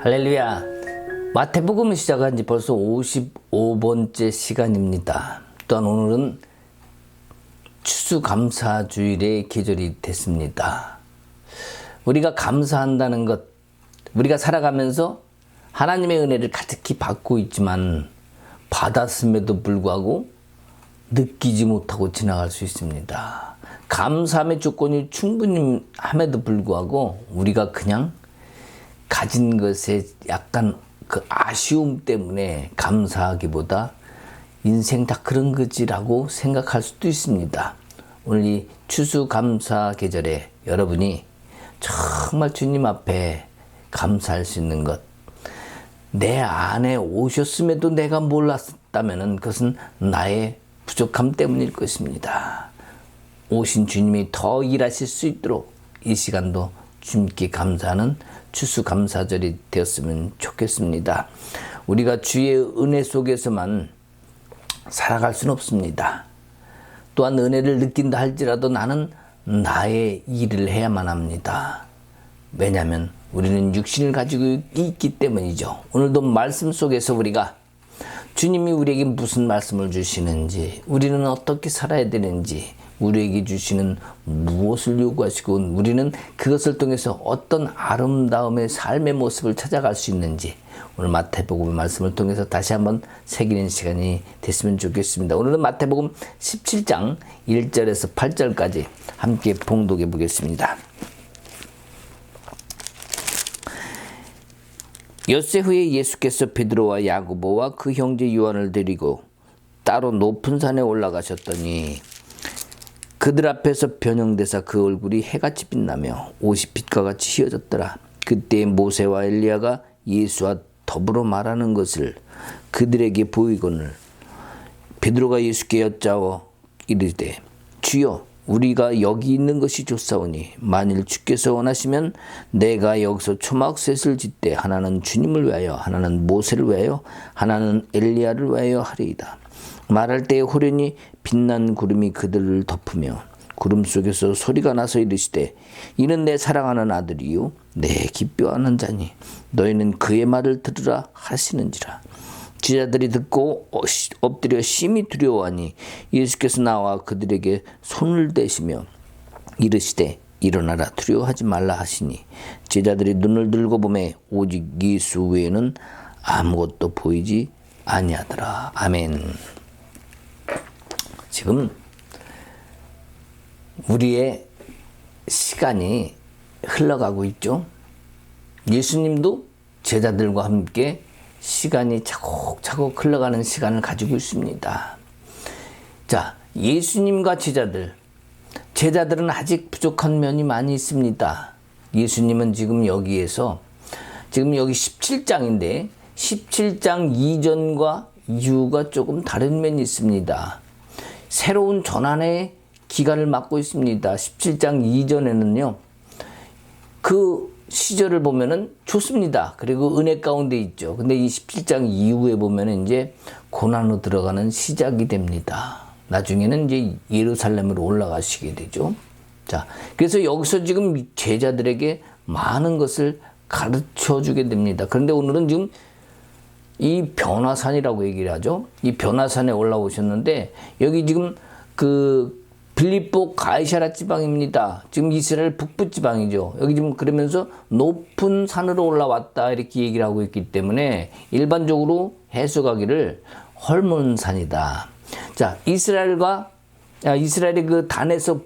할렐루야. 마태복음을 시작한 지 벌써 55번째 시간입니다. 또한 오늘은 추수감사주일의 계절이 됐습니다. 우리가 감사한다는 것, 우리가 살아가면서 하나님의 은혜를 가득히 받고 있지만 받았음에도 불구하고 느끼지 못하고 지나갈 수 있습니다. 감사함의 조건이 충분히 함에도 불구하고 우리가 그냥 가진 것에 약간 그 아쉬움 때문에 감사하기보다 인생 다 그런 거지라고 생각할 수도 있습니다. 오늘 이 추수감사 계절에 여러분이 정말 주님 앞에 감사할 수 있는 것, 내 안에 오셨음에도 내가 몰랐다면 그것은 나의 부족함 때문일 것입니다. 오신 주님이 더 일하실 수 있도록 이 시간도 주님께 감사하는 추수감사절이 되었으면 좋겠습니다. 우리가 주의 은혜 속에서만 살아갈 수는 없습니다. 또한 은혜를 느낀다 할지라도 나는 나의 일을 해야만 합니다. 왜냐하면 우리는 육신을 가지고 있기 때문이죠. 오늘도 말씀 속에서 우리가 주님이 우리에게 무슨 말씀을 주시는지, 우리는 어떻게 살아야 되는지, 우리에게 주시는 무엇을 요구하시고 우리는 그것을 통해서 어떤 아름다움의 삶의 모습을 찾아갈 수 있는지 오늘 마태복음의 말씀을 통해서 다시 한번 새기는 시간이 됐으면 좋겠습니다. 오늘은 마태복음 17장 1절에서 8절까지 함께 봉독해 보겠습니다. 엿새 후에 예수께서 베드로와 야고보와 그 형제 요한을 데리고 따로 높은 산에 올라가셨더니 그들 앞에서 변형되사 그 얼굴이 해같이 빛나며 옷이 빛과 같이 휘어졌더라. 그때 모세와 엘리야가 예수와 더불어 말하는 것을 그들에게 보이거늘 베드로가 예수께 여짜워 이르되 주여 우리가 여기 있는 것이 좋사오니 만일 주께서 원하시면 내가 여기서 초막셋을 짓되 하나는 주님을 위하여 하나는 모세를 위하여 하나는 엘리야를 위하여 하리이다. 말할 때에 호련히 빛난 구름이 그들을 덮으며 구름 속에서 소리가 나서 이르시되 이는 내 사랑하는 아들이요 내 기뻐하는 자니 너희는 그의 말을 들으라 하시는지라. 제자들이 듣고 엎드려 심히 두려워하니 예수께서 나와 그들에게 손을 대시며 이르시되 일어나라 두려워하지 말라 하시니 제자들이 눈을 들고 보매 오직 예수 외에는 아무것도 보이지 아니하더라. 아멘. 지금 우리의 시간이 흘러가고 있죠. 예수님도 제자들과 함께 시간이 차곡차곡 흘러가는 시간을 가지고 있습니다. 자, 예수님과 제자들은 아직 부족한 면이 많이 있습니다. 예수님은 지금 여기 17장인데 17장 이전과 이후가 조금 다른 면이 있습니다. 새로운 전환의 기간을 맞고 있습니다. 17장 이전에는요, 그 시절을 보면은 좋습니다. 그리고 은혜 가운데 있죠. 근데 이 17장 이후에 보면은 이제 고난으로 들어가는 시작이 됩니다. 나중에는 이제 예루살렘으로 올라가시게 되죠. 자, 그래서 여기서 지금 제자들에게 많은 것을 가르쳐 주게 됩니다. 그런데 오늘은 지금 이 변화산이라고 얘기를 하죠. 이 변화산에 올라오셨는데 여기 지금 그 빌립보 가이사랴 지방입니다. 지금 이스라엘 북부 지방이죠. 여기 지금 그러면서 높은 산으로 올라왔다 이렇게 얘기를 하고 있기 때문에 일반적으로 해석하기를 헐몬산이다. 자, 이스라엘의 그 단에서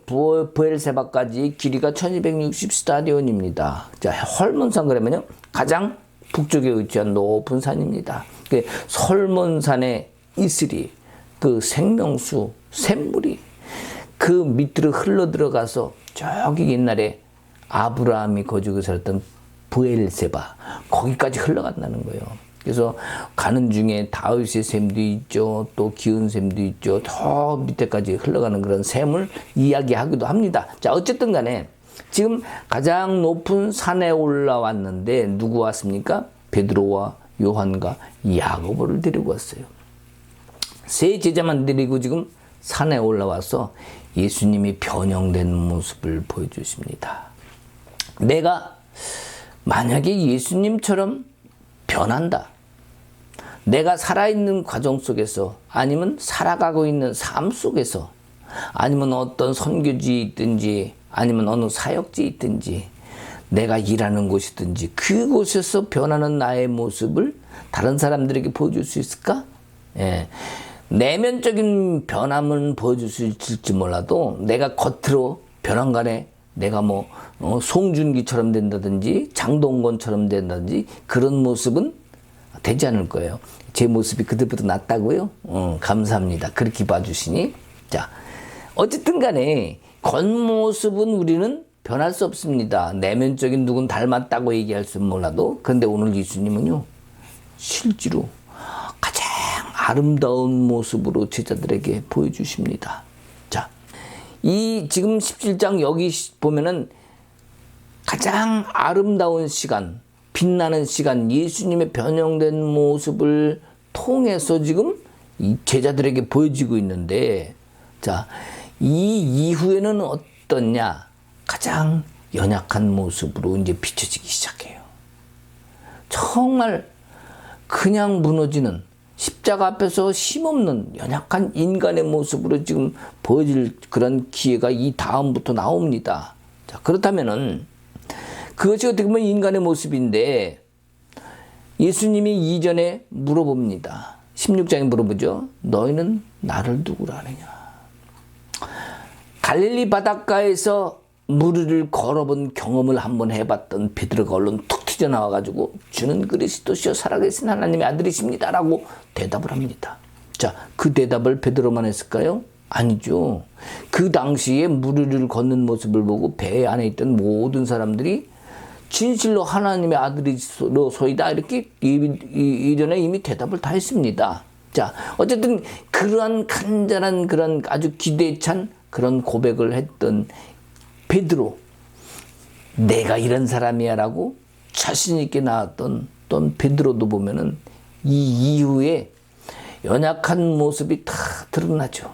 브엘세바까지 길이가 1260 스타디온입니다. 자, 헐몬산 그러면요 가장 북쪽에 위치한 높은 산입니다. 그 설몬산의 이슬이 그 생명수 샘물이 그 밑으로 흘러 들어가서 저기 옛날에 아브라함이 거주고 살았던 브엘세바 거기까지 흘러간다는 거예요. 그래서 가는 중에 다윗의 샘도 있죠. 또 기은 샘도 있죠. 저 밑에까지 흘러가는 그런 샘을 이야기하기도 합니다. 자, 어쨌든 간에 지금 가장 높은 산에 올라왔는데 누구 왔습니까? 베드로와 요한과 야고보를 데리고 왔어요. 세 제자만 데리고 지금 산에 올라와서 예수님이 변형된 모습을 보여주십니다. 내가 만약에 예수님처럼 변한다. 내가 살아있는 과정 속에서 아니면 살아가고 있는 삶 속에서 아니면 어떤 선교지에 있든지 아니면 어느 사역지에 있든지 내가 일하는 곳이든지 그곳에서 변하는 나의 모습을 다른 사람들에게 보여줄 수 있을까? 예. 내면적인 변함은 보여줄 수 있을지 몰라도 내가 겉으로 변한 간에 내가 송중기처럼 된다든지 장동건처럼 된다든지 그런 모습은 되지 않을 거예요. 제 모습이 그들보다 낫다고요? 감사합니다. 그렇게 봐주시니. 자, 어쨌든 간에 겉모습은 우리는 변할 수 없습니다. 내면적인 누군 닮았다고 얘기할 수는 몰라도. 그런데 오늘 예수님은요, 실제로 가장 아름다운 모습으로 제자들에게 보여주십니다. 자, 이 지금 17장 여기 보면은 가장 아름다운 시간, 빛나는 시간, 예수님의 변형된 모습을 통해서 지금 이 제자들에게 보여지고 있는데, 자, 이 이후에는 어떠냐? 가장 연약한 모습으로 이제 비춰지기 시작해요. 정말 그냥 무너지는 십자가 앞에서 힘없는 연약한 인간의 모습으로 지금 보여질 그런 기회가 이 다음부터 나옵니다. 자, 그렇다면은 그것이 어떻게 보면 인간의 모습인데 예수님이 이전에 물어봅니다. 16장에 물어보죠. 너희는 나를 누구라 하느냐. 갈릴리 바닷가에서 무리를 걸어본 경험을 한번 해봤던 베드로가 얼른 툭 튀어나와가지고 주는 그리스도시요 살아계신 하나님의 아들이십니다 라고 대답을 합니다. 자, 그 대답을 베드로만 했을까요? 아니죠. 그 당시에 무리를 걷는 모습을 보고 배 안에 있던 모든 사람들이 진실로 하나님의 아들이로소이다 이렇게 이전에 이미 대답을 다 했습니다. 자, 어쨌든 그러한 간절한 그런 아주 기대에 찬 그런 고백을 했던 베드로, 내가 이런 사람이야 라고 자신 있게 나왔던 또 베드로도 보면은 이 이후에 연약한 모습이 다 드러나죠.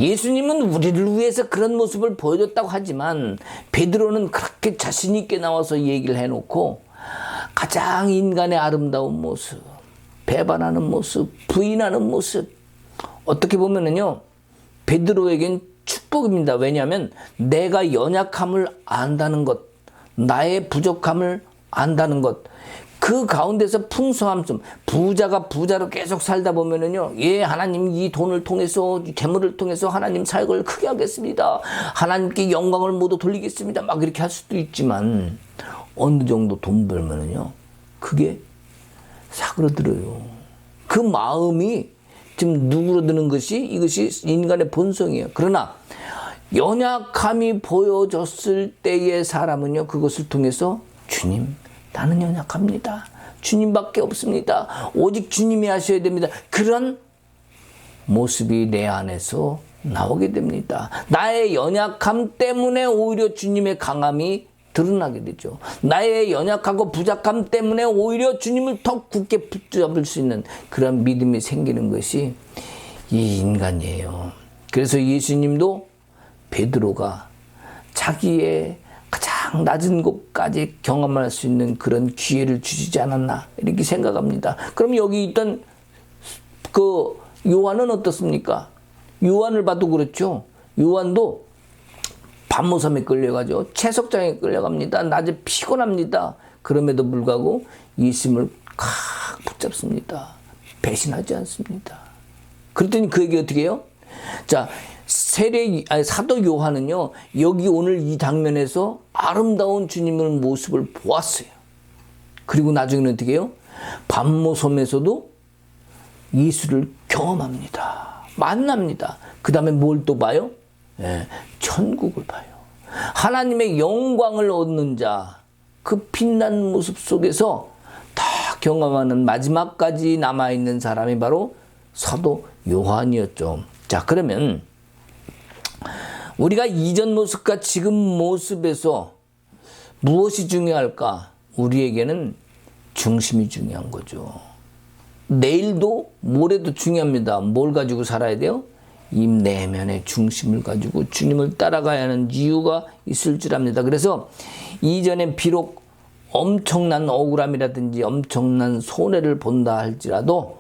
예수님은 우리를 위해서 그런 모습을 보여줬다고 하지만 베드로는 그렇게 자신 있게 나와서 얘기를 해놓고 가장 인간의 아름다운 모습, 배반하는 모습, 부인하는 모습, 어떻게 보면은요 베드로에겐 축복입니다. 왜냐하면 내가 연약함을 안다는 것, 나의 부족함을 안다는 것, 그 가운데서 풍성함, 부자가 부자로 계속 살다 보면은요, 예, 하나님 이 돈을 통해서, 재물을 통해서 하나님 사역을 크게 하겠습니다. 하나님께 영광을 모두 돌리겠습니다. 막 이렇게 할 수도 있지만, 어느 정도 돈 벌면은요, 그게 사그러들어요. 그 마음이 지금 누그러드는 것이 이것이 인간의 본성이에요. 그러나 연약함이 보여졌을 때의 사람은요, 그것을 통해서 주님, 나는 연약합니다. 주님밖에 없습니다. 오직 주님이 하셔야 됩니다. 그런 모습이 내 안에서 나오게 됩니다. 나의 연약함 때문에 오히려 주님의 강함이 드러나게 되죠. 나의 연약하고 부족함 때문에 오히려 주님을 더 굳게 붙잡을 수 있는 그런 믿음이 생기는 것이 이 인간이에요. 그래서 예수님도 베드로가 자기의 가장 낮은 곳까지 경험할 수 있는 그런 기회를 주시지 않았나 이렇게 생각합니다. 그럼 여기 있던 그 요한은 어떻습니까? 요한을 봐도 그렇죠. 요한도 밤모섬에 끌려가죠. 채석장에 끌려갑니다. 낮에 피곤합니다. 그럼에도 불구하고 예수님을 칵 붙잡습니다. 배신하지 않습니다. 그랬더니 그에게 어떻게 해요? 자, 사도 요한은요, 여기 오늘 이 장면에서 아름다운 주님의 모습을 보았어요. 그리고 나중에는 어떻게 해요? 밤모섬에서도 예수를 경험합니다. 만납니다. 그 다음에 뭘 또 봐요? 예, 천국을 봐요. 하나님의 영광을 얻는 자, 그 빛난 모습 속에서 다 경험하는 마지막까지 남아있는 사람이 바로 사도 요한이었죠. 자, 그러면 우리가 이전 모습과 지금 모습에서 무엇이 중요할까? 우리에게는 중심이 중요한 거죠. 내일도 모레도 중요합니다. 뭘 가지고 살아야 돼요? 이 내면의 중심을 가지고 주님을 따라가야 하는 이유가 있을 줄 압니다. 그래서 이전엔 비록 엄청난 억울함이라든지 엄청난 손해를 본다 할지라도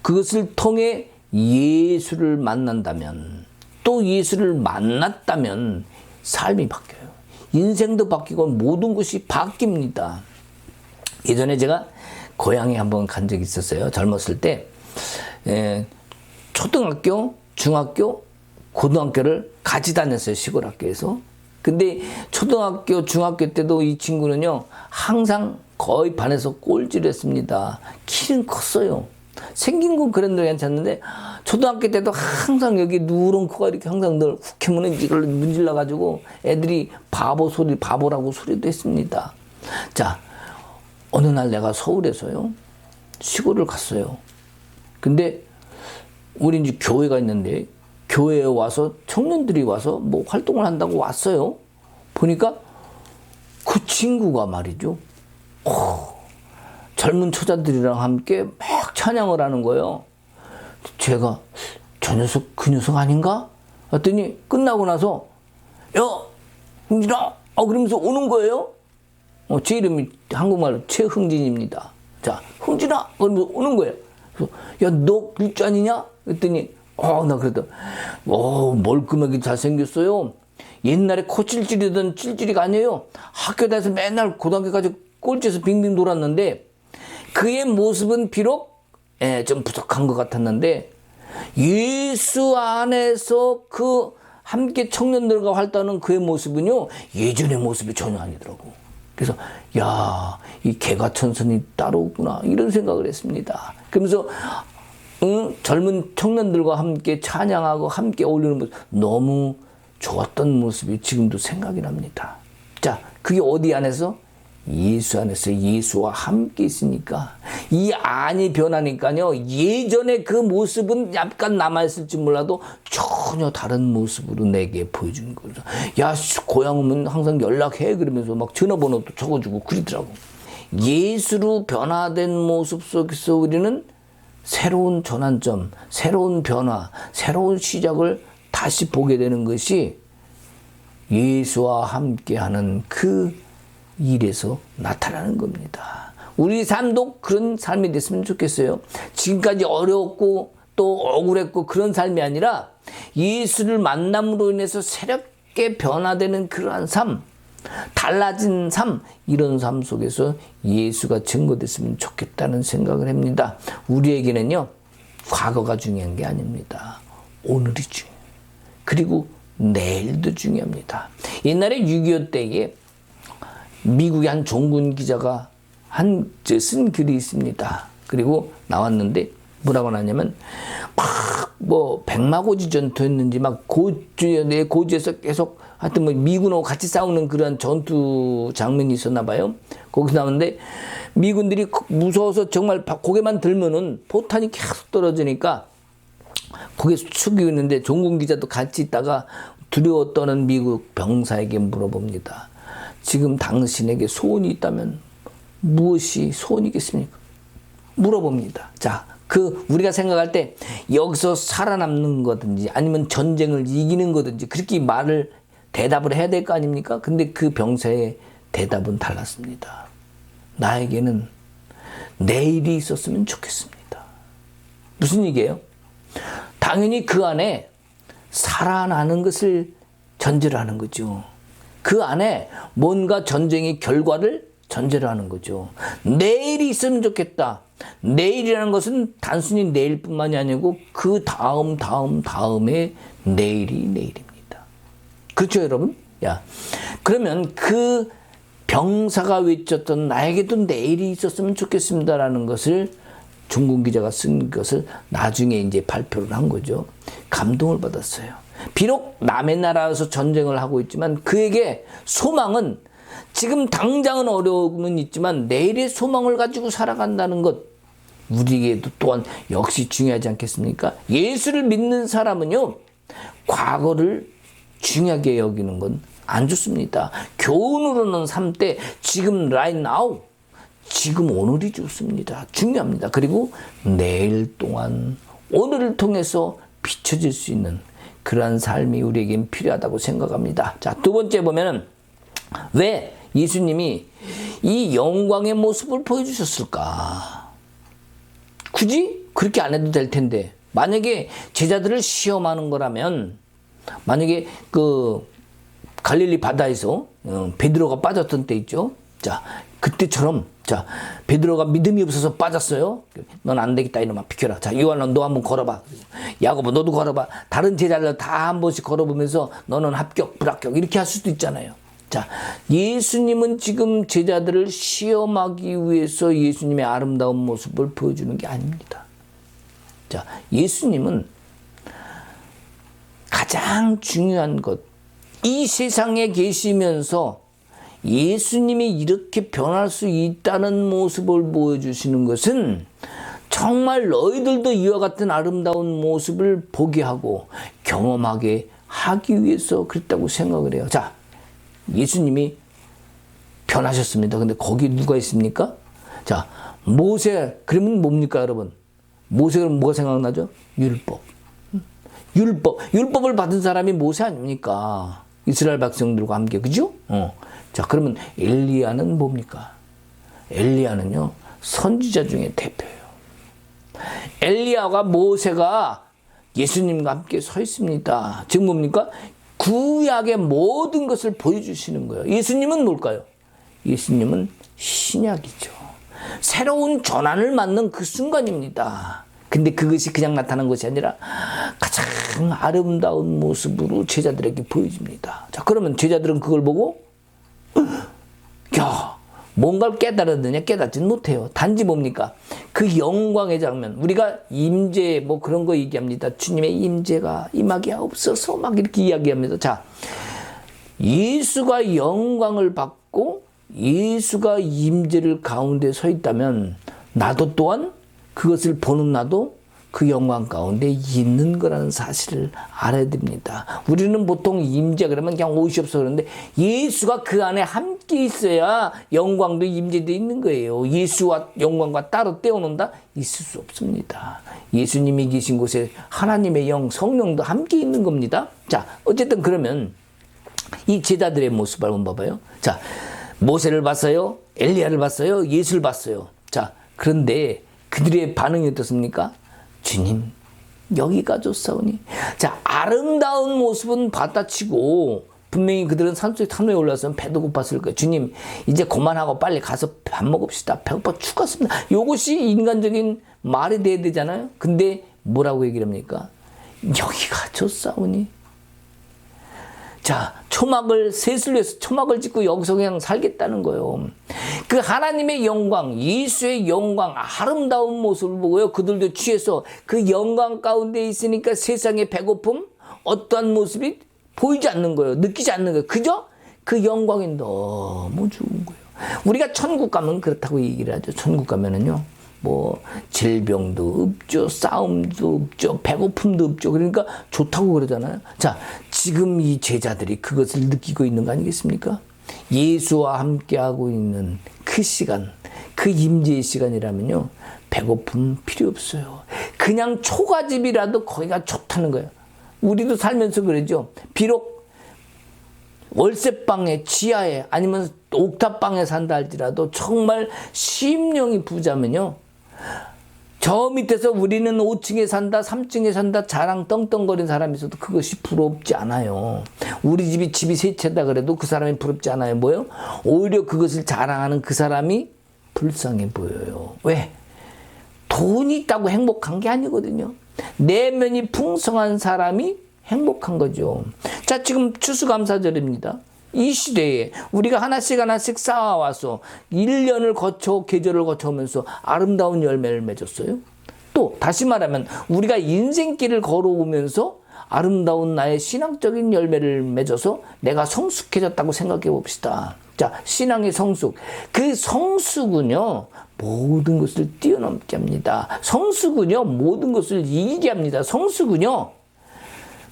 그것을 통해 예수를 만난다면, 또 예수를 만났다면 삶이 바뀌어요. 인생도 바뀌고 모든 것이 바뀝니다. 예전에 제가 고향에 한번 간 적이 있었어요. 젊었을 때 초등학교, 중학교, 고등학교를 같이 다녔어요. 시골 학교에서. 근데 초등학교, 중학교 때도 이 친구는요, 항상 거의 반에서 꼴찌를 했습니다. 키는 컸어요. 생긴 건 그런데 괜찮은데, 초등학교 때도 항상 여기 누런 코가 이렇게 항상 늘 훅하면 이걸 문질러가지고 애들이 바보라고 소리도 했습니다. 자, 어느 날 내가 서울에서요, 시골을 갔어요. 근데 우리 이제 교회가 있는데, 교회에 와서 청년들이 와서 뭐 활동을 한다고 왔어요. 보니까 그 친구가 말이죠, 젊은 처자들이랑 함께 막 찬양을 하는 거예요. 제가 저 녀석 그 녀석 아닌가? 했더니 끝나고 나서 야 흥진아 그러면서 오는 거예요. 제 이름이 한국말로 최흥진입니다. 자, 흥진아 그러면서 오는 거예요. 그래서 야 너 글자 아니냐? 했더니 나 그랬다. 멀끔하게 잘생겼어요. 옛날에 코 찔찔이던 찔찔이가 아니에요. 학교 다녀서 맨날 고등학교까지 꼴찌에서 빙빙 돌았는데, 그의 모습은 비록 좀 부족한 것 같았는데, 예수 안에서 그 함께 청년들과 활동하는 그의 모습은요, 예전의 모습이 전혀 아니더라고. 그래서 이 개과천선이 따로 없구나, 이런 생각을 했습니다. 그러면서 젊은 청년들과 함께 찬양하고 함께 어울리는 모습, 너무 좋았던 모습이 지금도 생각이 납니다. 자, 그게 어디 안에서? 예수 안에서 예수와 함께 있으니까 이 안이 변하니까요, 예전에 그 모습은 약간 남아있을지 몰라도 전혀 다른 모습으로 내게 보여주는 거죠. 야, 고향 오면 항상 연락해 그러면서 막 전화번호도 적어주고 그러더라고. 예수로 변화된 모습 속에서 우리는 새로운 전환점, 새로운 변화, 새로운 시작을 다시 보게 되는 것이 예수와 함께하는 그 일에서 나타나는 겁니다. 우리 삶도 그런 삶이 됐으면 좋겠어요. 지금까지 어려웠고 또 억울했고 그런 삶이 아니라 예수를 만남으로 인해서 새롭게 변화되는 그러한 삶, 달라진 삶, 이런 삶 속에서 예수가 증거됐으면 좋겠다는 생각을 합니다. 우리에게는요, 과거가 중요한 게 아닙니다. 오늘이 중요해요. 그리고 내일도 중요합니다. 옛날에 6.25 때에 미국의 한 종군 기자가 쓴 글이 있습니다. 그리고 나왔는데 뭐라고 나냐면 백마고지 전투였는지 고지에서 계속 하여튼 미군하고 같이 싸우는 그런 전투 장면이 있었나 봐요. 거기서 나오는데 미군들이 무서워서 정말 고개만 들면은 포탄이 계속 떨어지니까 고개 숙이고 있는데 종군 기자도 같이 있다가 두려워 떠는 미국 병사에게 물어봅니다. 지금 당신에게 소원이 있다면 무엇이 소원이겠습니까? 물어봅니다. 자, 우리가 생각할 때 여기서 살아남는 거든지 아니면 전쟁을 이기는 거든지 그렇게 대답을 해야 될 거 아닙니까? 근데 그 병사의 대답은 달랐습니다. 나에게는 내일이 있었으면 좋겠습니다. 무슨 얘기예요? 당연히 그 안에 살아나는 것을 전제로 하는 거죠. 그 안에 뭔가 전쟁의 결과를 전제로 하는 거죠. 내일이 있으면 좋겠다. 내일이라는 것은 단순히 내일뿐만이 아니고 그 다음에 내일입니다. 그렇죠, 여러분? 그러면 그 병사가 외쳤던 나에게도 내일이 있었으면 좋겠습니다라는 것을 종군 기자가 쓴 것을 나중에 이제 발표를 한 거죠. 감동을 받았어요. 비록 남의 나라에서 전쟁을 하고 있지만 그에게 소망은 지금 당장은 어려움은 있지만 내일의 소망을 가지고 살아간다는 것, 우리에게도 또한 역시 중요하지 않겠습니까? 예수를 믿는 사람은요, 과거를 중요하게 여기는 건 안 좋습니다. 교훈으로는 삶 때 지금 right now, 지금 오늘이 좋습니다. 중요합니다. 그리고 내일 동안 오늘을 통해서 비춰질 수 있는 그러한 삶이 우리에겐 필요하다고 생각합니다. 자, 두 번째 보면은 왜 예수님이 이 영광의 모습을 보여주셨을까? 굳이 그렇게 안 해도 될 텐데, 만약에 제자들을 시험하는 거라면, 만약에 그 갈릴리 바다에서 베드로가 빠졌던 때 있죠. 자, 그때처럼, 자, 베드로가 믿음이 없어서 빠졌어요. 넌 안 되겠다, 이놈아, 비켜라. 자, 요한아, 너 한번 걸어봐. 야고보, 너도 걸어봐. 다른 제자들 다 한 번씩 걸어보면서 너는 합격, 불합격, 이렇게 할 수도 있잖아요. 자, 예수님은 지금 제자들을 시험하기 위해서 예수님의 아름다운 모습을 보여주는 게 아닙니다. 자, 예수님은 가장 중요한 것, 이 세상에 계시면서 예수님이 이렇게 변할 수 있다는 모습을 보여주시는 것은 정말 너희들도 이와 같은 아름다운 모습을 보게 하고 경험하게 하기 위해서 그랬다고 생각을 해요. 자, 예수님이 변하셨습니다. 근데 거기 누가 있습니까? 자, 모세, 그러면 뭡니까, 여러분? 모세 그러면 뭐가 생각나죠? 율법. 율법을 받은 사람이 모세 아닙니까? 이스라엘 백성들과 함께, 그죠? 자, 그러면 엘리야는 뭡니까? 엘리야는요, 선지자 중에 대표예요. 엘리야가 모세가 예수님과 함께 서 있습니다. 즉 뭡니까? 구약의 모든 것을 보여주시는 거예요. 예수님은 뭘까요? 예수님은 신약이죠. 새로운 전환을 맞는 그 순간입니다. 근데 그것이 그냥 나타난 것이 아니라 가장 아름다운 모습으로 제자들에게 보여집니다. 자, 그러면 제자들은 그걸 보고 야, 뭔가를 깨달았느냐? 깨닫지는 못해요. 단지 뭡니까? 그 영광의 장면, 우리가 임재 뭐 그런 거 얘기합니다. 주님의 임재가 임하게 하옵소서 막 이렇게 이야기합니다. 자, 예수가 영광을 받고 예수가 임재를 가운데 서 있다면 나도 또한 그것을 보는 나도 그 영광 가운데 있는 거라는 사실을 알아야 됩니다. 우리는 보통 임재 그러면 그냥 옷이 없어 그러는데 예수가 그 안에 함께 있어야 영광도 임재도 있는 거예요. 예수와 영광과 따로 떼어놓는다? 있을 수 없습니다. 예수님이 계신 곳에 하나님의 영, 성령도 함께 있는 겁니다. 자, 어쨌든 그러면 이 제자들의 모습을 한번 봐봐요. 자, 모세를 봤어요. 엘리야를 봤어요. 예수를 봤어요. 자, 그런데 그들의 반응이 어떻습니까? 주님, 여기가 좋사오니. 자, 아름다운 모습은 받아치고 분명히 그들은 산속에 산호에 올라서 배도 고팠을 거예요. 주님, 이제 그만하고 빨리 가서 밥 먹읍시다. 배고파 죽겠습니다. 이것이 인간적인 말이 돼야 되잖아요. 근데 뭐라고 얘기를 합니까? 여기가 좋사오니. 자, 초막을 셋을 위해서 초막을 짓고 여기서 그냥 살겠다는 거예요. 그 하나님의 영광, 예수의 영광, 아름다운 모습을 보고요. 그들도 취해서 그 영광 가운데 있으니까 세상의 배고픔, 어떠한 모습이 보이지 않는 거예요. 느끼지 않는 거예요. 그죠? 그 영광이 너무 좋은 거예요. 우리가 천국 가면 그렇다고 얘기를 하죠. 천국 가면은요. 뭐 질병도 없죠, 싸움도 없죠, 배고픔도 없죠. 그러니까 좋다고 그러잖아요. 자, 지금 이 제자들이 그것을 느끼고 있는 거 아니겠습니까? 예수와 함께하고 있는 그 시간, 그 임재의 시간이라면요, 배고픔 필요 없어요. 그냥 초가집이라도 거기가 좋다는 거예요. 우리도 살면서 그러죠. 비록 월세방에, 지하에, 아니면 옥탑방에 산다 할지라도 정말 심령이 부자면요, 저 밑에서 우리는 5층에 산다, 3층에 산다 자랑 떵떵거리는 사람이 있어도 그것이 부럽지 않아요. 우리 집이 세 채다 그래도 그 사람이 부럽지 않아요. 뭐요? 오히려 그것을 자랑하는 그 사람이 불쌍해 보여요. 왜? 돈이 있다고 행복한 게 아니거든요. 내면이 풍성한 사람이 행복한 거죠. 자, 지금 추수감사절입니다. 이 시대에 우리가 하나씩 쌓아와서 1년을 거쳐 계절을 거쳐오면서 아름다운 열매를 맺었어요. 또 다시 말하면 우리가 인생길을 걸어오면서 아름다운 나의 신앙적인 열매를 맺어서 내가 성숙해졌다고 생각해 봅시다. 자, 신앙의 성숙. 그 성숙은요, 모든 것을 뛰어넘게 합니다. 성숙은요, 모든 것을 이기게 합니다. 성숙은요,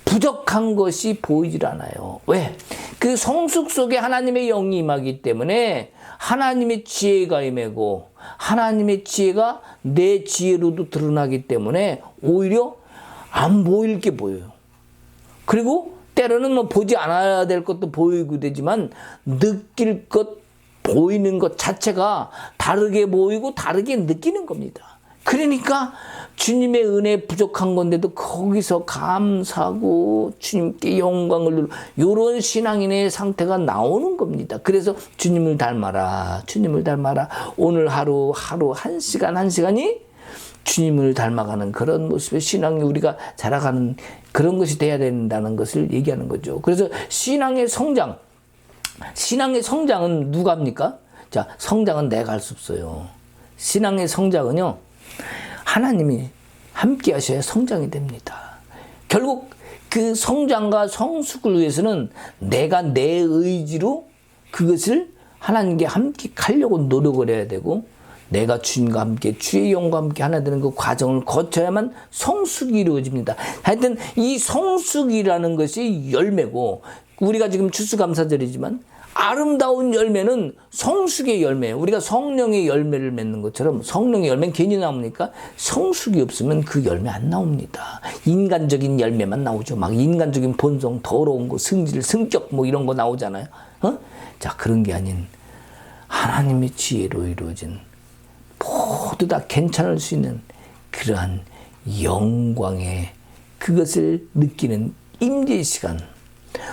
부족한 것이 보이질 않아요. 왜? 그 성숙 속에 하나님의 영이 임하기 때문에 하나님의 지혜가 임하고 하나님의 지혜가 내 지혜로도 드러나기 때문에 오히려 안 보일 게 보여요. 그리고 때로는 뭐 보지 않아야 될 것도 보이고 되지만 느낄 것, 보이는 것 자체가 다르게 보이고 다르게 느끼는 겁니다. 그러니까 주님의 은혜 부족한 건데도 거기서 감사하고 주님께 영광을 누리고 이런 신앙인의 상태가 나오는 겁니다. 그래서 주님을 닮아라. 주님을 닮아라. 오늘 하루 한 시간이 주님을 닮아가는 그런 모습의 신앙이 우리가 자라가는 그런 것이 돼야 된다는 것을 얘기하는 거죠. 그래서 신앙의 성장은 누가 합니까? 자, 성장은 내가 할 수 없어요. 신앙의 성장은요, 하나님이 함께 하셔야 성장이 됩니다. 결국 그 성장과 성숙을 위해서는 내가 내 의지로 그것을 하나님께 함께 가려고 노력을 해야 되고, 내가 주님과 함께 주의 영과 함께 하나 되는 그 과정을 거쳐야만 성숙이 이루어집니다. 하여튼 이 성숙이라는 것이 열매고, 우리가 지금 추수감사절이지만 아름다운 열매는 성숙의 열매예요. 우리가 성령의 열매를 맺는 것처럼 성령의 열매는 괜히 나옵니까? 성숙이 없으면 그 열매 안 나옵니다. 인간적인 열매만 나오죠. 막 인간적인 본성, 더러운 거, 승질, 성격 뭐 이런 거 나오잖아요. 자, 그런 게 아닌 하나님의 지혜로 이루어진 모두 다 괜찮을 수 있는 그러한 영광의 그것을 느끼는 임재의 시간.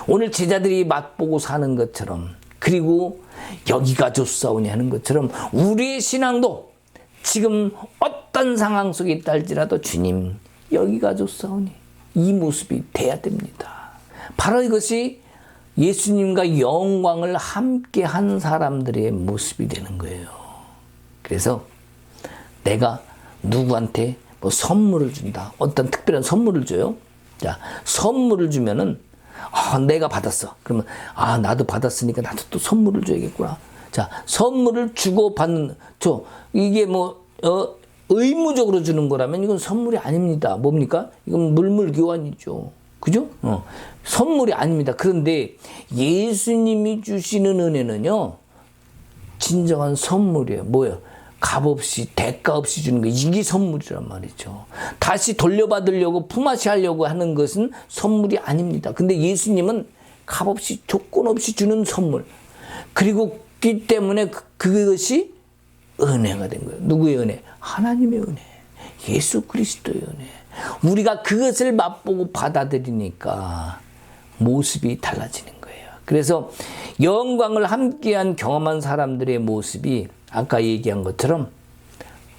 오늘 제자들이 맛보고 사는 것처럼, 그리고 여기가 좋사오니 하는 것처럼 우리의 신앙도 지금 어떤 상황 속에 있다 할지라도 주님 여기가 좋사오니 이 모습이 돼야 됩니다. 바로 이것이 예수님과 영광을 함께 한 사람들의 모습이 되는 거예요. 그래서 내가 누구한테 뭐 선물을 준다. 어떤 특별한 선물을 줘요. 자, 선물을 주면은 내가 받았어. 그러면 나도 받았으니까 나도 또 선물을 줘야겠구나. 자, 선물을 주고 받는 이게 의무적으로 주는 거라면 이건 선물이 아닙니다. 뭡니까? 이건 물물교환이죠. 그죠? 선물이 아닙니다. 그런데 예수님이 주시는 은혜는요, 진정한 선물이에요. 뭐예요? 값없이, 대가 없이 주는 거, 이게 선물이란 말이죠. 다시 돌려받으려고 품앗이 하려고 하는 것은 선물이 아닙니다. 근데 예수님은 값없이, 조건 없이 주는 선물. 그리고 그 때문에 그것이 은혜가 된 거예요. 누구의 은혜? 하나님의 은혜. 예수 그리스도의 은혜. 우리가 그것을 맛보고 받아들이니까 모습이 달라지는 거예요. 그래서 영광을 함께한 경험한 사람들의 모습이 아까 얘기한 것처럼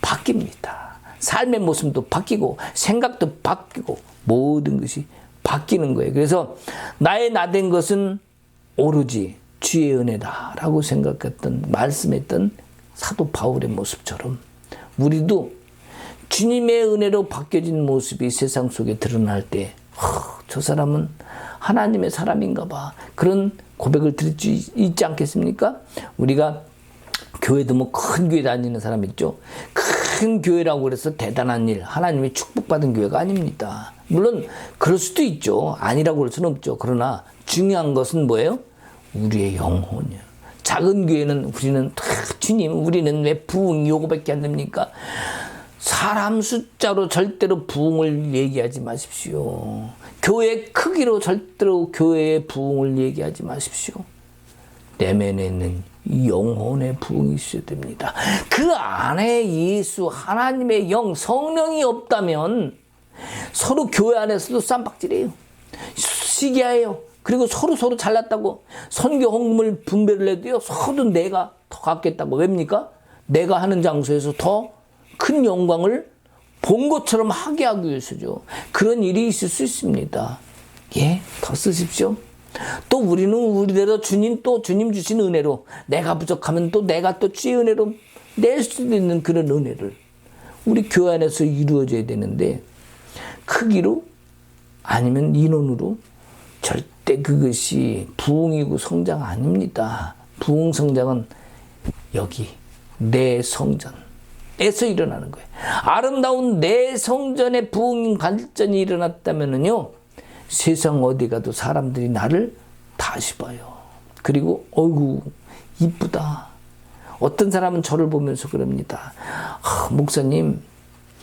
바뀝니다. 삶의 모습도 바뀌고 생각도 바뀌고 모든 것이 바뀌는 거예요. 그래서 나의 나된 것은 오로지 주의 은혜다라고 생각했던, 말씀했던 사도 바울의 모습처럼 우리도 주님의 은혜로 바뀌어진 모습이 세상 속에 드러날 때 저 사람은 하나님의 사람인가 봐, 그런 고백을 드릴 수 있지 않겠습니까? 우리가 교회도 뭐 큰 교회 다니는 사람 있죠. 큰 교회라고 그래서 대단한 일, 하나님이 축복받은 교회가 아닙니다. 물론 그럴 수도 있죠. 아니라고 할 수는 없죠. 그러나 중요한 것은 뭐예요? 우리의 영혼이에요. 작은 교회는 주님, 우리는 왜 부흥이 요거밖에 안 됩니까? 사람 숫자로 절대로 부흥을 얘기하지 마십시오. 교회 크기로 절대로 교회의 부흥을 얘기하지 마십시오. 내면에 있는 영혼의 부흥이 있어야 됩니다. 그 안에 예수, 하나님의 영, 성령이 없다면 서로 교회 안에서도 쌈박질해요. 시기해요. 그리고 서로 잘났다고 선교 헌금을 분배를 해도요, 서로 내가 더 갖겠다고. 왜입니까? 내가 하는 장소에서 더 큰 영광을 본 것처럼 하게 하기 위해서죠. 그런 일이 있을 수 있습니다. 더 쓰십시오. 또 우리는 우리대로 주님 주신 은혜로, 내가 부족하면 또 내가 또 주의 은혜로 낼 수도 있는 그런 은혜를 우리 교회 안에서 이루어져야 되는데, 크기로 아니면 인원으로 절대 그것이 부흥이고 성장 아닙니다. 부흥 성장은 여기 내 성전에서 일어나는 거예요. 아름다운 내 성전의 부흥 발전이 일어났다면요, 세상 어디 가도 사람들이 나를 다시 봐요. 그리고 어이구 이쁘다. 어떤 사람은 저를 보면서 그럽니다. 목사님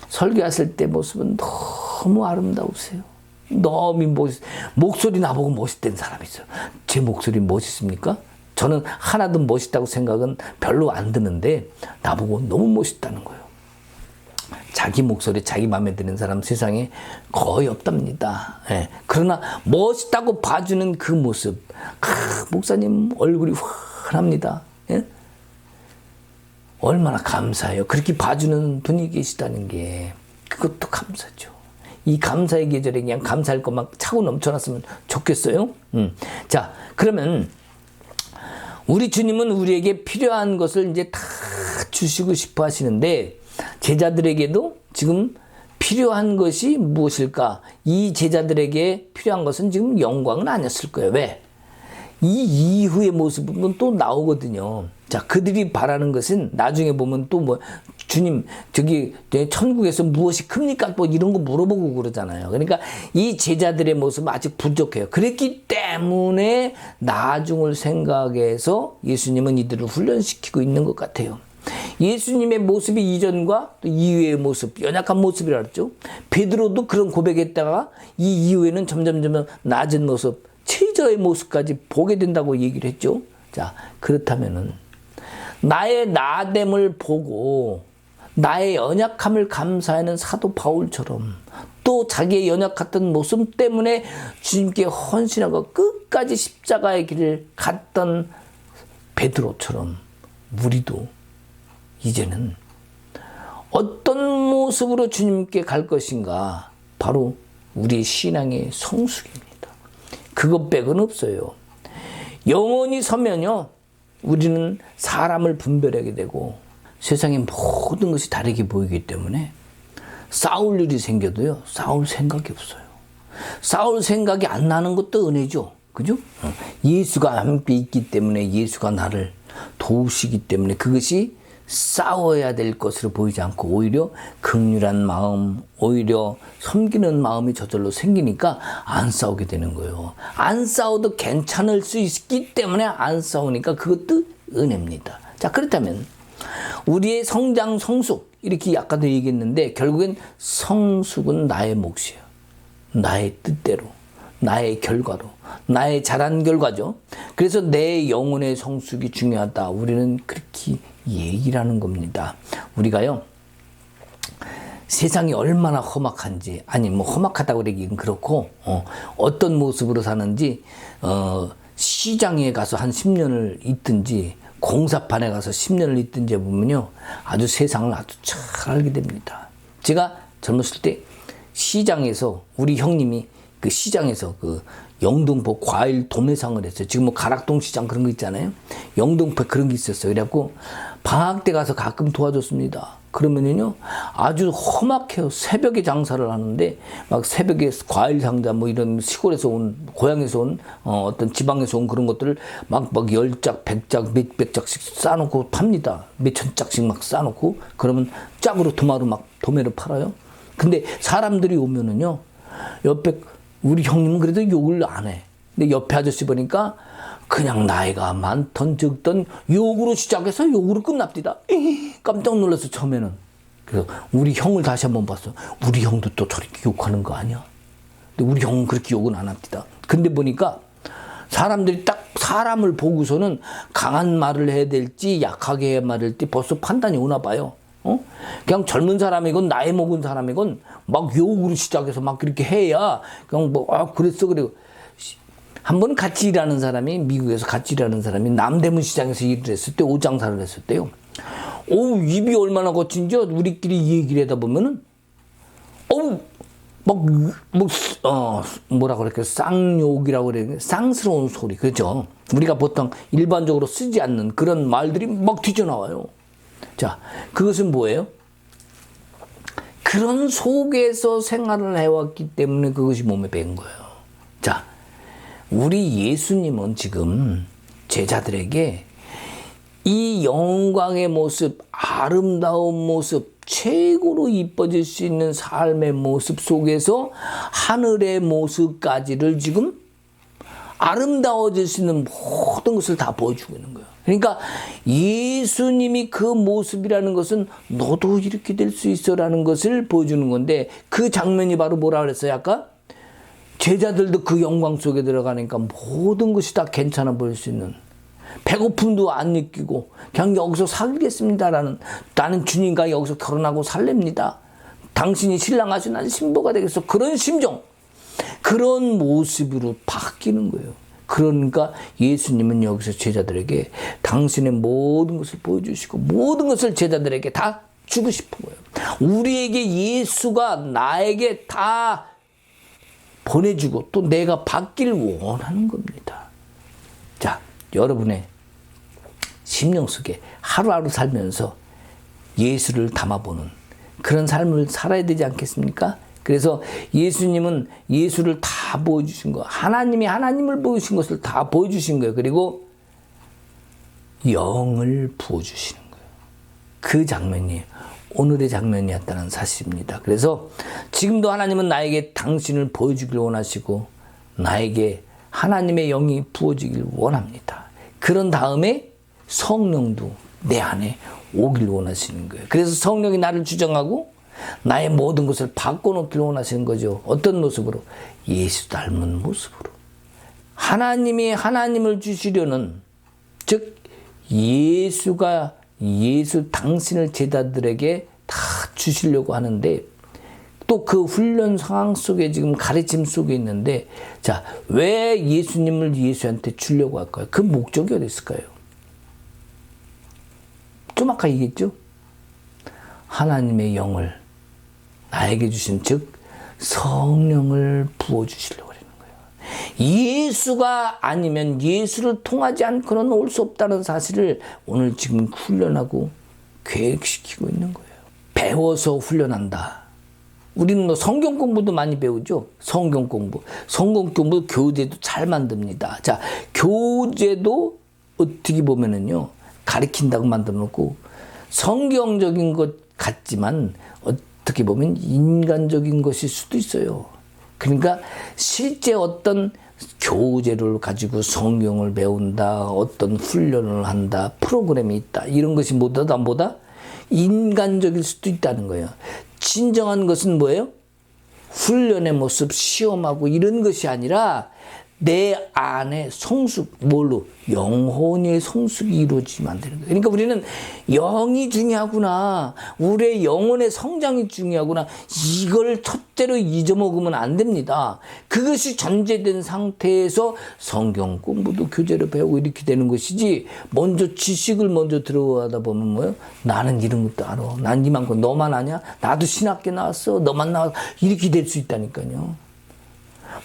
설교하실 때 모습은 너무 아름다우세요. 너무 목소리 나보고 멋있다는 사람이 있어요. 제 목소리 멋있습니까? 저는 하나도 멋있다고 생각은 별로 안 드는데 나보고 너무 멋있다는 거예요. 자기 목소리 자기 마음에 드는 사람 세상에 거의 없답니다. 예. 그러나 멋있다고 봐주는 그 모습, 목사님 얼굴이 환합니다. 예? 얼마나 감사해요. 그렇게 봐주는 분이 계시다는 게 그것도 감사죠. 이 감사의 계절에 그냥 감사할 것만 차고 넘쳐났으면 좋겠어요. 자, 그러면 우리 주님은 우리에게 필요한 것을 이제 다 주시고 싶어 하시는데 제자들에게도 지금 필요한 것이 무엇일까? 이 제자들에게 필요한 것은 지금 영광은 아니었을 거예요. 왜? 이 이후의 모습은 또 나오거든요. 자, 그들이 바라는 것은 나중에 보면 또 뭐 주님 저기 천국에서 무엇이 큽니까? 뭐 이런 거 물어보고 그러잖아요. 그러니까 이 제자들의 모습은 아직 부족해요. 그랬기 때문에 나중을 생각해서 예수님은 이들을 훈련시키고 있는 것 같아요. 예수님의 모습이 이전과 또 이후의 모습, 연약한 모습이라 그랬죠. 베드로도 그런 고백했다가 이 이후에는 점점 낮은 모습, 최저의 모습까지 보게 된다고 얘기를 했죠. 자, 그렇다면은 나의 나됨을 보고 나의 연약함을 감사하는 사도 바울처럼 또 자기의 연약했던 모습 때문에 주님께 헌신하고 끝까지 십자가의 길을 갔던 베드로처럼 우리도 이제는 어떤 모습으로 주님께 갈 것인가? 바로 우리의 신앙의 성숙입니다. 그것 빼고는 없어요. 영원히 서면요, 우리는 사람을 분별하게 되고 세상의 모든 것이 다르게 보이기 때문에 싸울 일이 생겨도요, 싸울 생각이 없어요. 싸울 생각이 안 나는 것도 은혜죠. 그죠? 예수가 함께 있기 때문에 예수가 나를 도우시기 때문에 그것이 싸워야 될 것으로 보이지 않고 오히려 긍휼한 마음, 오히려 섬기는 마음이 저절로 생기니까 안 싸우게 되는 거예요. 안 싸워도 괜찮을 수 있기 때문에 안 싸우니까 그것도 은혜입니다. 자, 그렇다면 우리의 성장, 성숙 이렇게 아까도 얘기했는데 결국엔 성숙은 나의 몫이에요. 나의 뜻대로, 나의 결과로, 나의 잘한 결과죠. 그래서 내 영혼의 성숙이 중요하다. 우리는 그렇게 얘기를 하는 겁니다. 우리가요, 세상이 얼마나 험악한지, 아니 뭐 험악하다고 그러기는 그렇고 어떤 모습으로 사는지 시장에 가서 한 10년을 있든지 공사판에 가서 10년을 있든지 보면요, 아주 세상을 아주 잘 알게 됩니다. 제가 젊었을 때 시장에서 우리 형님이 그 시장에서 그 영등포 과일 도매상을 했어요. 지금 뭐 가락동 시장 그런 거 있잖아요. 영등포에 그런 게 있었어요. 그래갖고 방학 때 가서 가끔 도와줬습니다. 그러면은요, 아주 험악해요. 새벽에 장사를 하는데 막 새벽에 과일 상자 뭐 이런 시골에서 온, 고향에서 온 어떤 지방에서 온 그런 것들을 막 10짝, 100짝, 몇백 짝씩 싸놓고 팝니다. 몇천 짝씩 막 싸놓고 그러면 짝으로 도매로 팔아요. 근데 사람들이 오면은요, 옆에 우리 형님은 그래도 욕을 안 해. 근데 옆에 아저씨 보니까 그냥 나이가 많던 적던 욕으로 시작해서 욕으로 끝납니다. 깜짝 놀라서 처음에는. 그래서 우리 형을 다시 한번 봤어. 우리 형도 또 저렇게 욕하는 거 아니야? 근데 우리 형은 그렇게 욕은 안 합니다. 근데 보니까 사람들이 딱 사람을 보고서는 강한 말을 해야 될지 약하게 해야 말을 될지 벌써 판단이 오나 봐요. 그냥 젊은 사람이건 나이 먹은 사람이건 막 욕으로 시작해서 막 그렇게 해야 그냥 뭐 그랬어. 그리고 한 번 같이 일하는 사람이 미국에서 같이 일하는 사람이 남대문 시장에서 일을 했을 때 옷장사를 했을 때요. 입이 얼마나 거친지 우리끼리 얘기를 하다 보면은 뭐라 그럴까, 쌍욕이라고 그래, 쌍스러운 소리, 그죠? 우리가 보통 일반적으로 쓰지 않는 그런 말들이 막 튀어나와요. 자, 그것은 뭐예요? 그런 속에서 생활을 해왔기 때문에 그것이 몸에 밴 거예요. 자, 우리 예수님은 지금 제자들에게 이 영광의 모습, 아름다운 모습, 최고로 이뻐질 수 있는 삶의 모습 속에서 하늘의 모습까지를 지금 아름다워질 수 있는 모든 것을 다 보여주고 있는 거예요. 그러니까 예수님이 그 모습이라는 것은 너도 이렇게 될 수 있어라는 것을 보여주는 건데, 그 장면이 바로 뭐라 그랬어요? 아까 제자들도 그 영광 속에 들어가니까 모든 것이 다 괜찮아 보일 수 있는, 배고픔도 안 느끼고 그냥 여기서 살겠습니다라는, 나는 주님과 여기서 결혼하고 살랍니다. 당신이 신랑 하시고 나는 신부가 되겠어. 그런 심정, 그런 모습으로 바뀌는 거예요. 그러니까 예수님은 여기서 제자들에게 당신의 모든 것을 보여주시고 모든 것을 제자들에게 다 주고 싶은 거예요. 우리에게 예수가 나에게 다 보내주고 또 내가 받길 원하는 겁니다. 자, 여러분의 심령 속에 하루하루 살면서 예수를 담아보는 그런 삶을 살아야 되지 않겠습니까? 그래서 예수님은 예수를 다 보여주신 거, 하나님이 하나님을 보여주신 것을 다 보여주신 거예요. 그리고 영을 부어주시는 거예요. 그 장면이 오늘의 장면이었다는 사실입니다. 그래서 지금도 하나님은 나에게 당신을 보여주길 원하시고 나에게 하나님의 영이 부어지길 원합니다. 그런 다음에 성령도 내 안에 오길 원하시는 거예요. 그래서 성령이 나를 주장하고 나의 모든 것을 바꿔놓길 원하시는 거죠. 어떤 모습으로? 예수 닮은 모습으로. 하나님이 하나님을 주시려는, 즉 예수가 예수 당신을 제자들에게 다 주시려고 하는데 또 그 훈련 상황 속에 지금 가르침 속에 있는데, 자, 왜 예수님을 예수한테 주려고 할까요? 그 목적이 어디 있을까요? 좀 아까 얘기했죠? 하나님의 영을 나에게 주신, 즉 성령을 부어주시려고 하는 거예요. 예수가 아니면 예수를 통하지 않고는 올 수 없다는 사실을 오늘 지금 훈련하고 계획시키고 있는 거예요. 배워서 훈련한다. 우리는 뭐 성경 공부도 많이 배우죠. 성경 공부 교재도 잘 만듭니다. 자, 교재도 어떻게 보면은요, 가르친다고 만들어 놓고 성경적인 것 같지만 어떻게 보면 인간적인 것일 수도 있어요. 그러니까 실제 어떤 교재를 가지고 성경을 배운다, 어떤 훈련을 한다, 프로그램이 있다, 이런 것이 모두 남보다 인간적일 수도 있다는 거예요. 진정한 것은 뭐예요? 훈련의 모습, 시험하고 이런 것이 아니라 내 안에 성숙, 뭘로? 영혼의 성숙이 이루어지면 안 되는 거예요. 그러니까 우리는 영이 중요하구나, 우리의 영혼의 성장이 중요하구나, 이걸 첫째로 잊어먹으면 안 됩니다. 그것이 전제된 상태에서 성경 공부도 교재로 배우고 이렇게 되는 것이지, 먼저 지식을 먼저 들어가다 보면 뭐예요? 나는 이런 것도 알아, 난 이만큼, 너만 아냐? 나도 신학교 나왔어, 너만 나왔어, 이렇게 될 수 있다니까요.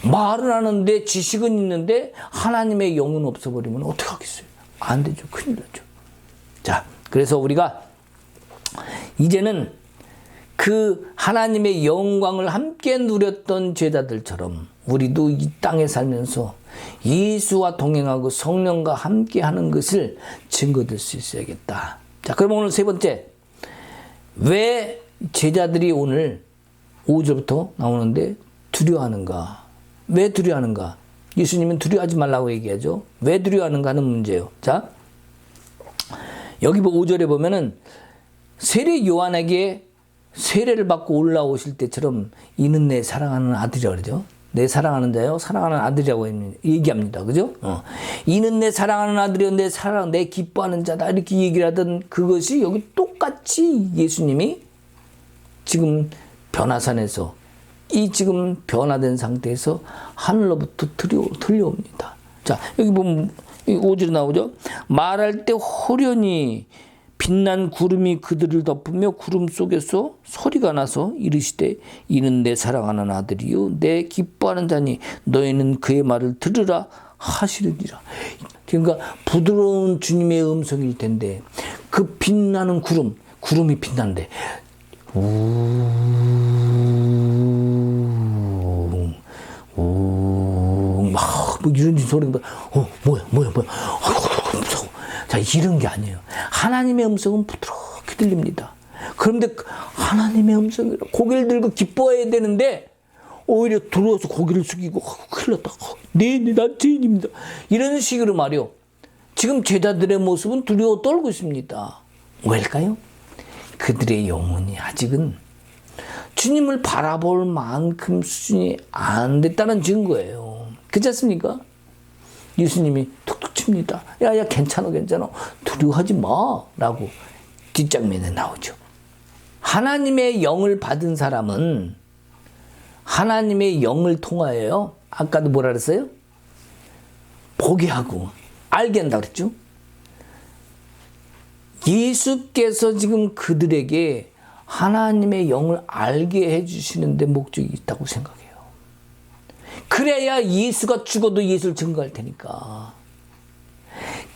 말은 하는데 지식은 있는데 하나님의 영은 없어버리면 어떡하겠어요? 안 되죠. 큰일 나죠. 자, 그래서 우리가 이제는 그 하나님의 영광을 함께 누렸던 제자들처럼 우리도 이 땅에 살면서 예수와 동행하고 성령과 함께 하는 것을 증거될 수 있어야겠다. 자, 그럼 오늘 세 번째, 왜 제자들이 오늘 5절부터 나오는데 두려워하는가? 왜 두려워하는가? 예수님은 두려워하지 말라고 얘기하죠. 왜 두려워하는가 하는 문제예요. 자, 여기 5절에 보면은 세례 요한에게 세례를 받고 올라오실 때처럼 이는 내 사랑하는 아들이라고 그러죠. 내 사랑하는 자요, 사랑하는 아들이라고 얘기합니다. 그죠? 이는 내 사랑하는 아들이요, 내 기뻐하는 자다, 이렇게 얘기를 하던 그것이 여기 똑같이 예수님이 지금 변화산에서 이 지금 변화된 상태에서 하늘로부터 들려옵니다. 자, 여기 보면 5절에 나오죠. 말할 때 호련히 빛난 구름이 그들을 덮으며 구름 속에서 소리가 나서 이르시되 이는 내 사랑하는 아들이요 내 기뻐하는 자니 너희는 그의 말을 들으라 하시느니라. 그러니까 부드러운 주님의 음성일 텐데 그 빛나는 구름이 빛난데 막 뭐 이런 소리가 뭐야 무서워. 자, 이런 게 아니에요. 하나님의 음성은 부드럽게 들립니다. 그런데 하나님의 음성이 고개를 들고 기뻐해야 되는데 오히려 들어와서 고개를 숙이고 큰일 났다. 난 죄인입니다. 이런 식으로 말이요. 지금 제자들의 모습은 두려워 떨고 있습니다. 왜일까요? 그들의 영혼이 아직은 주님을 바라볼 만큼 수준이 안 됐다는 증거예요. 그렇지 않습니까? 예수님이 툭툭 것입니다. 야, 괜찮아. 두려워하지 마. 라고 뒷장면에 나오죠. 하나님의 영을 받은 사람은 하나님의 영을 통하여 아까도 뭐라 그랬어요? 보게 하고 알게 한다고 그랬죠. 예수께서 지금 그들에게 하나님의 영을 알게 해주시는데 목적이 있다고 생각해요. 그래야 예수가 죽어도 예수를 증거할 테니까.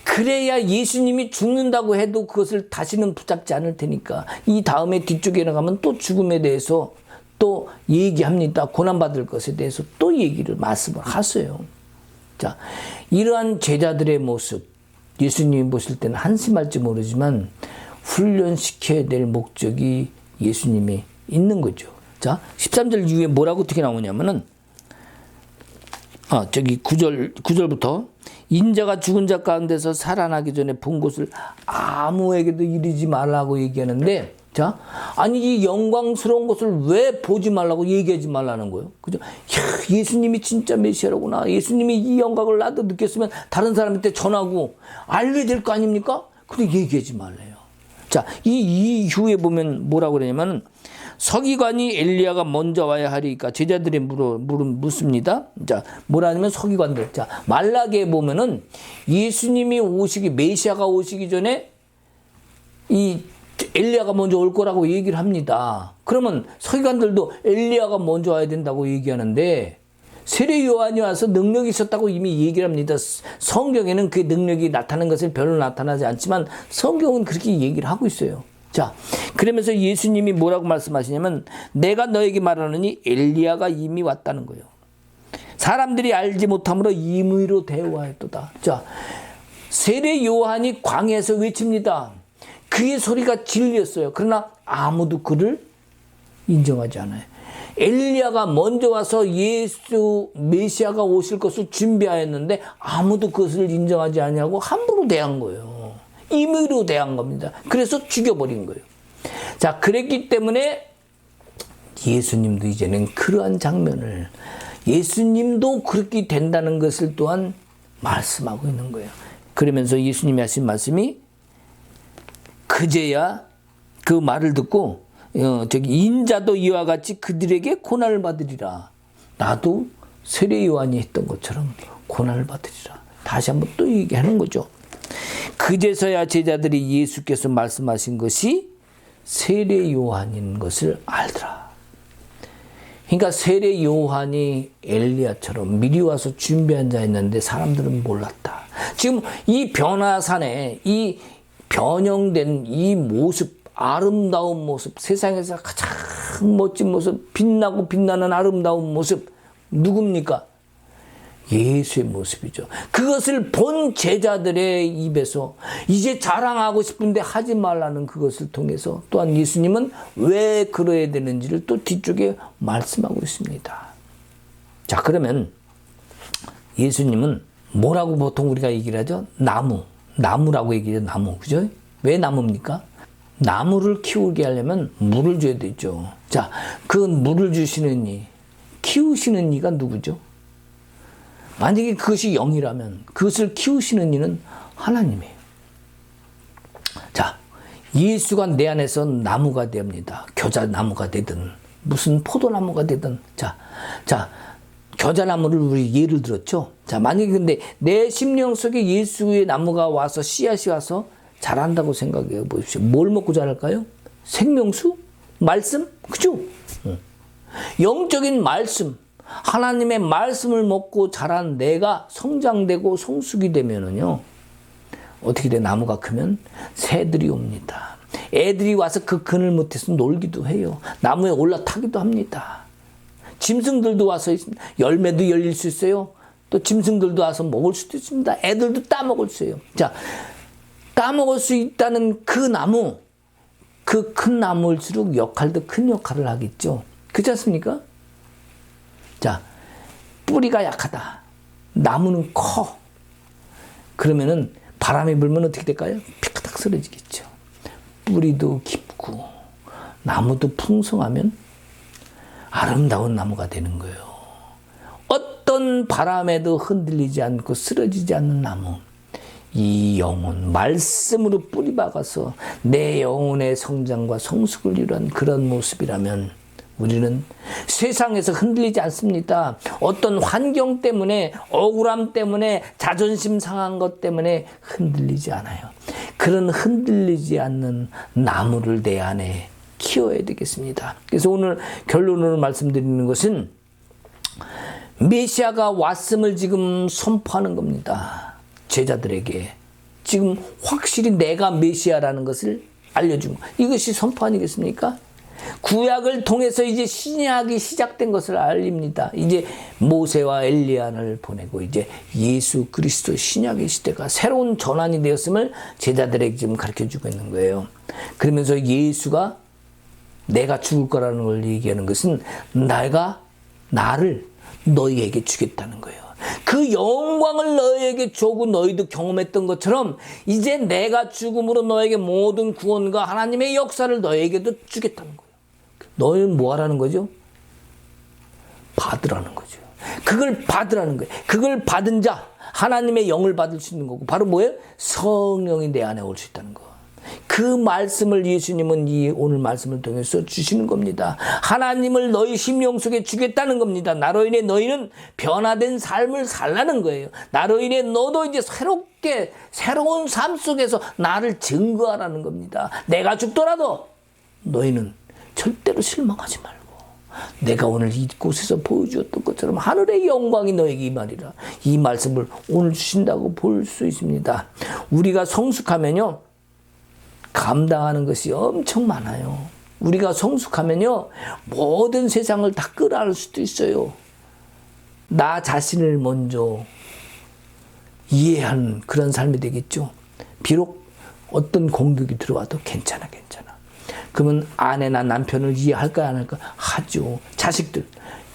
그래야 예수님이 죽는다고 해도 그것을 다시는 붙잡지 않을 테니까. 이 다음에 뒤쪽에 나가면 또 죽음에 대해서 또 얘기합니다. 고난받을 것에 대해서 또 말씀을 하세요. 자, 이러한 제자들의 모습, 예수님이 보실 때는 한심할지 모르지만 훈련시켜야 될 목적이 예수님이 있는 거죠. 자, 13절 이후에 뭐라고 어떻게 나오냐면은, 9절부터 인자가 죽은 자 가운데서 살아나기 전에 본 것을 아무에게도 이르지 말라고 얘기하는데, 자, 아니 이 영광스러운 것을 왜 보지 말라고 얘기하지 말라는 거예요. 그죠? 예수님이 진짜 메시아라구나. 예수님이 이 영광을 나도 느꼈으면 다른 사람한테 전하고 알려야 될 거 아닙니까? 근데 얘기하지 말래요. 자, 이 이후에 보면 뭐라고 그러냐면, 서기관이 엘리야가 먼저 와야 하리까 제자들이 묻습니다. 자, 뭐라냐면 서기관들. 자, 말라기에 보면은 예수님이 메시아가 오시기 전에 이 엘리야가 먼저 올 거라고 얘기를 합니다. 그러면 서기관들도 엘리야가 먼저 와야 된다고 얘기하는데, 세례 요한이 와서 능력이 있었다고 이미 얘기를 합니다. 성경에는 그 능력이 나타나는 것은 별로 나타나지 않지만 성경은 그렇게 얘기를 하고 있어요. 자, 그러면서 예수님이 뭐라고 말씀하시냐면, 내가 너에게 말하느니 엘리야가 이미 왔다는 거예요. 사람들이 알지 못함으로 임의로 대우하였도다. 자, 세례 요한이 광야에서 외칩니다. 그의 소리가 진리였어요. 그러나 아무도 그를 인정하지 않아요. 엘리야가 먼저 와서 메시아가 오실 것을 준비하였는데 아무도 그것을 인정하지 않냐고 함부로 대한 거예요. 임의로 대한 겁니다. 그래서 죽여버린 거예요. 자, 그랬기 때문에 예수님도 이제는 그러한 장면을, 예수님도 그렇게 된다는 것을 또한 말씀하고 있는 거예요. 그러면서 예수님이 하신 말씀이, 그제야 그 말을 듣고 인자도 이와 같이 그들에게 고난을 받으리라. 나도 세례 요한이 했던 것처럼 고난을 받으리라. 다시 한번 또 얘기하는 거죠. 그제서야 제자들이 예수께서 말씀하신 것이 세례 요한인 것을 알더라. 그러니까 세례 요한이 엘리야처럼 미리 와서 준비한 자였는데 사람들은 몰랐다. 지금 이 변화산에 이 변형된 이 모습, 아름다운 모습, 세상에서 가장 멋진 모습, 빛나고 빛나는 아름다운 모습, 누굽니까? 예수의 모습이죠. 그것을 본 제자들의 입에서 이제 자랑하고 싶은데 하지 말라는 그것을 통해서 또한 예수님은 왜 그러야 되는지를 또 뒤쪽에 말씀하고 있습니다. 자, 그러면 예수님은 뭐라고 보통 우리가 얘기를 하죠? 나무라고 얘기해요. 나무. 그죠? 왜 나무입니까? 나무를 키우게 하려면 물을 줘야 되죠. 자, 그 물을 주시는 이, 키우시는 이가 누구죠? 만약에 그것이 영이라면 그것을 키우시는 이는 하나님이에요. 자, 예수가 내 안에서 나무가 됩니다. 겨자나무가 되든 무슨 포도나무가 되든. 자, 겨자나무를 우리 예를 들었죠. 자, 만약에 근데 내 심령 속에 예수의 나무가 와서 씨앗이 와서 자란다고 생각해 보십시오. 뭘 먹고 자랄까요? 생명수? 말씀? 그죠? 영적인 말씀. 하나님의 말씀을 먹고 자란 내가 성장되고 성숙이 되면은요, 어떻게 돼? 나무가 크면 새들이 옵니다. 애들이 와서 그 그늘 밑에서 놀기도 해요. 나무에 올라타기도 합니다. 짐승들도 와서 있습니다. 열매도 열릴 수 있어요. 또 짐승들도 와서 먹을 수도 있습니다. 애들도 따먹을 수 있어요. 자, 따먹을 수 있다는 그 나무, 그 큰 나무일수록 역할도 큰 역할을 하겠죠. 그렇지 않습니까? 자, 뿌리가 약하다. 나무는 커. 그러면은 바람이 불면 어떻게 될까요? 피카닥 쓰러지겠죠. 뿌리도 깊고 나무도 풍성하면 아름다운 나무가 되는 거예요. 어떤 바람에도 흔들리지 않고 쓰러지지 않는 나무. 이 영혼 말씀으로 뿌리박아서 내 영혼의 성장과 성숙을 이루는 그런 모습이라면 우리는 세상에서 흔들리지 않습니다. 어떤 환경 때문에, 억울함 때문에, 자존심 상한 것 때문에 흔들리지 않아요. 그런 흔들리지 않는 나무를 내 안에 키워야 되겠습니다. 그래서 오늘 결론으로 말씀드리는 것은 메시아가 왔음을 지금 선포하는 겁니다. 제자들에게 지금 확실히 내가 메시아라는 것을 알려준 거. 이것이 선포 아니겠습니까? 구약을 통해서 이제 신약이 시작된 것을 알립니다. 이제 모세와 엘리야를 보내고 이제 예수 그리스도 신약의 시대가 새로운 전환이 되었음을 제자들에게 지금 가르쳐주고 있는 거예요. 그러면서 예수가 내가 죽을 거라는 걸 얘기하는 것은 나를 너희에게 주겠다는 거예요. 그 영광을 너희에게 주고 너희도 경험했던 것처럼 이제 내가 죽음으로 너에게 모든 구원과 하나님의 역사를 너에게도 주겠다는 거예요. 너희는 뭐 하라는 거죠? 받으라는 거죠. 그걸 받으라는 거예요. 그걸 받은 자, 하나님의 영을 받을 수 있는 거고 바로 뭐예요? 성령이 내 안에 올 수 있다는 거. 그 말씀을 예수님은 이 오늘 말씀을 통해서 주시는 겁니다. 하나님을 너희 심령 속에 주겠다는 겁니다. 나로 인해 너희는 변화된 삶을 살라는 거예요. 나로 인해 너도 이제 새로운 삶 속에서 나를 증거하라는 겁니다. 내가 죽더라도 너희는 절대로 실망하지 말고 내가 오늘 이곳에서 보여주었던 것처럼 하늘의 영광이 너에게 임하리라. 이 말씀을 오늘 주신다고 볼 수 있습니다. 우리가 성숙하면요 감당하는 것이 엄청 많아요. 우리가 성숙하면요 모든 세상을 다 끌어안을 수도 있어요. 나 자신을 먼저 이해하는 그런 삶이 되겠죠. 비록 어떤 공격이 들어와도 괜찮아. 그러면 아내나 남편을 이해할까 안 할까? 하죠. 자식들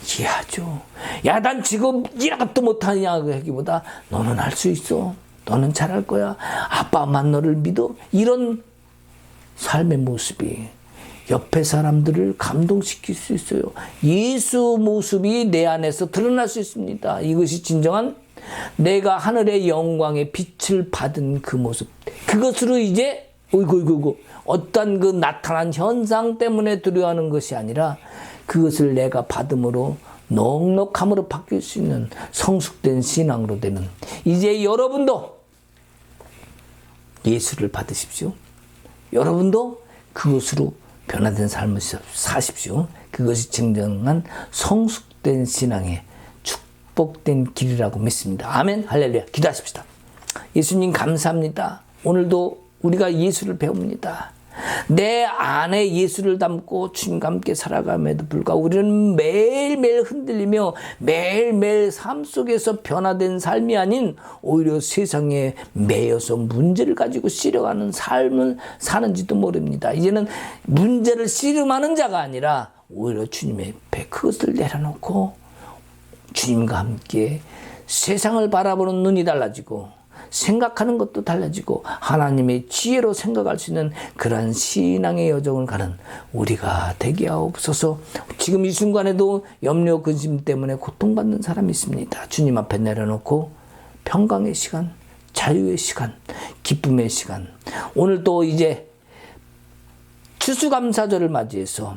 이해하죠. 야, 난 지금 이라도 못하냐 하기보다 너는 할 수 있어. 너는 잘할 거야. 아빠만 너를 믿어. 이런 삶의 모습이 옆에 사람들을 감동시킬 수 있어요. 예수 모습이 내 안에서 드러날 수 있습니다. 이것이 진정한 내가 하늘의 영광의 빛을 받은 그 모습. 그것으로 이제 어떤 그 나타난 현상 때문에 두려워하는 것이 아니라 그것을 내가 받음으로 넉넉함으로 바뀔 수 있는 성숙된 신앙으로 되는 이제 여러분도 예수를 받으십시오. 여러분도 그것으로 변화된 삶을 사십시오. 그것이 진정한 성숙된 신앙의 축복된 길이라고 믿습니다. 아멘, 할렐루야. 기도하십시다. 예수님 감사합니다. 오늘도 우리가 예수를 배웁니다. 내 안에 예수를 담고 주님과 함께 살아감에도 불구하고 우리는 매일매일 흔들리며 매일매일 삶 속에서 변화된 삶이 아닌 오히려 세상에 매여서 문제를 가지고 씨름하는 삶을 사는지도 모릅니다. 이제는 문제를 씨름하는 자가 아니라 오히려 주님의 배 그것을 내려놓고 주님과 함께 세상을 바라보는 눈이 달라지고 생각하는 것도 달라지고 하나님의 지혜로 생각할 수 있는 그러한 신앙의 여정을 가는 우리가 되게 하옵소서. 지금 이 순간에도 염려 근심 때문에 고통받는 사람이 있습니다. 주님 앞에 내려놓고 평강의 시간, 자유의 시간, 기쁨의 시간, 오늘 또 이제 추수감사절을 맞이해서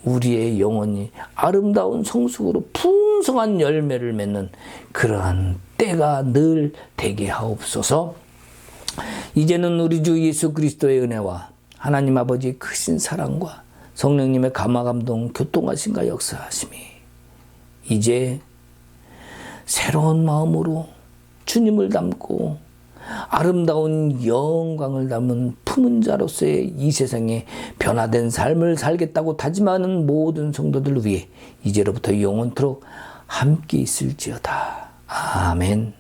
우리의 영혼이 아름다운 성숙으로 풍성한 열매를 맺는 그러한 때가 늘 되게 하옵소서. 이제는 우리 주 예수 그리스도의 은혜와 하나님 아버지의 크신 사랑과 성령님의 감화감동 교통하심과 역사하심이 이제 새로운 마음으로 주님을 담고 아름다운 영광을 담은 품은 자로서의 이 세상에 변화된 삶을 살겠다고 다짐하는 모든 성도들 위해 이제로부터 영원토록 함께 있을지어다. 아멘.